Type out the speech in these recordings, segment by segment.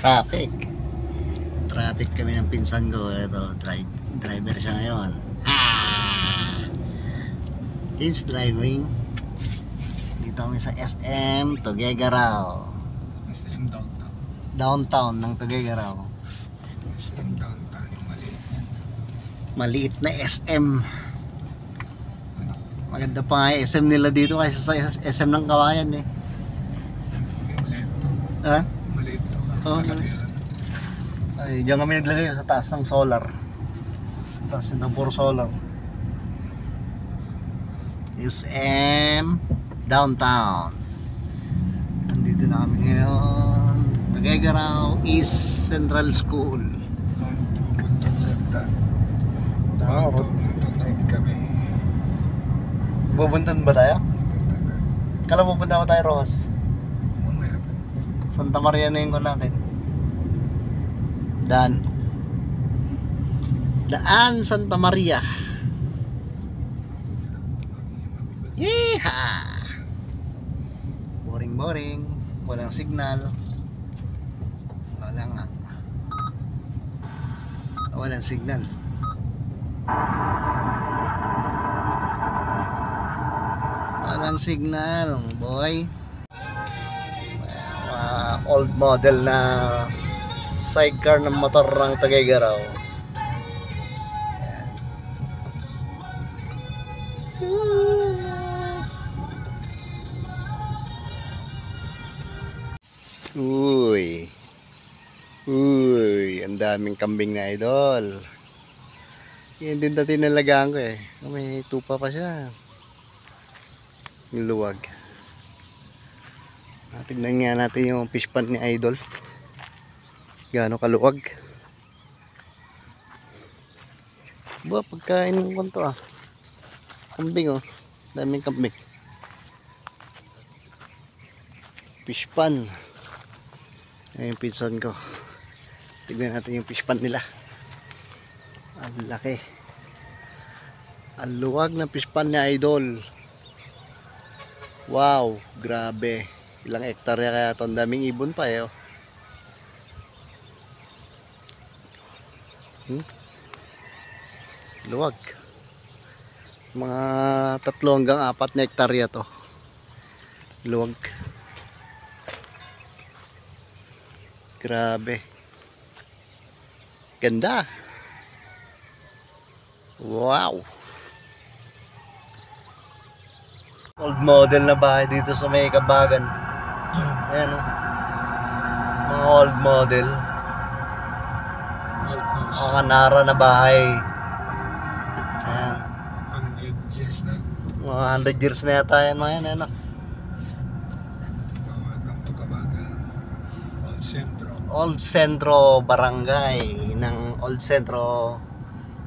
Traffic. Traffic kami ng pinsan ko. Ito, driver siya ngayon. Change driving. Dito kami sa SM Tuguegarao. SM Downtown. Downtown ng Tuguegarao. SM Downtown yung maliit yan. Maliit na SM. Maganda pa nga yung SM nila dito kaysa sa SM ng Kawayan eh. Hindi, maliit to. Ha? Maliit to. Oo, maliit. Ay, diyan kami naglagay sa taas ng solar. Sa taas ng puro solar. SM Downtown. Nandito na kami ngayon. Tuguegarao East Central School. Buntong ganda. Buntong road kami. Bubuntan ba tayo? Kala pupunta ba tayo, Rojas? Mamaya pa. Santa Maria na yung natin. Daan Santa Maria. Yeehaw! Boring. Walang signal. Walang signal. Walang signal, boy. Old model na sidecar ng motor ng Tuguegarao. Uy, ang daming kambing na idol. Yan din dati nalagaan ko eh. May tupa pa siya. Yung luwag. Tignan nga natin yung fish pond ni idol. Gaano kaluwag. Ba, pagkain ko to ah. Kambing oh. Daming kambing. Fish pond. Ayan yung pinson ko. Tignan natin yung fish pond nila. Ang laki. Ang luwag ng fish pond ni idol. Wow, grabe. Ilang hektarya kaya ito. Ang daming ibon pa eh. Oh. Luwag. Mga 3 hanggang 4 na hektarya to. Luwag. Grabe. Ganda. Wow. Old model na bahay dito sa may Kabagan. Ayan o. Mga old model. Old house. Mga nara na bahay. Ayan. 100 years na. Mga 100 years na yata yan mga yan. Ano? Welcome to Kabagan. Old Centro. Old Centro Barangay ng Old Centro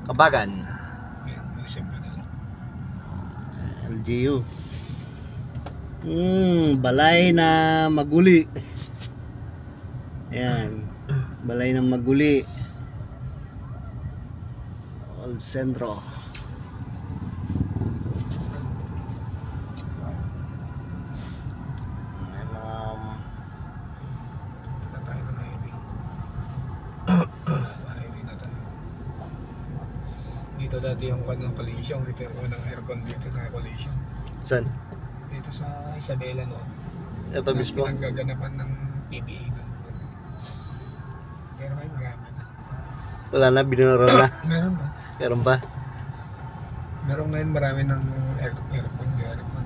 Kabagan. Ayan, munisipyo nila. LGU. Balay na Maguli. Ayan. Balay ng Maguli. Old Centro. Dito tayo ng highway. Highway na tayo. Dito dati yung kanang collision. Dito yung ng aircon dito na collision. Saan? Dito sa Isabela noon. Ito mismo. Pinagaganapan ng PBA doon. Pero may marami na. Wala na, binura na. Meron ba? Meron ba? Meron ngayon marami ng aircon.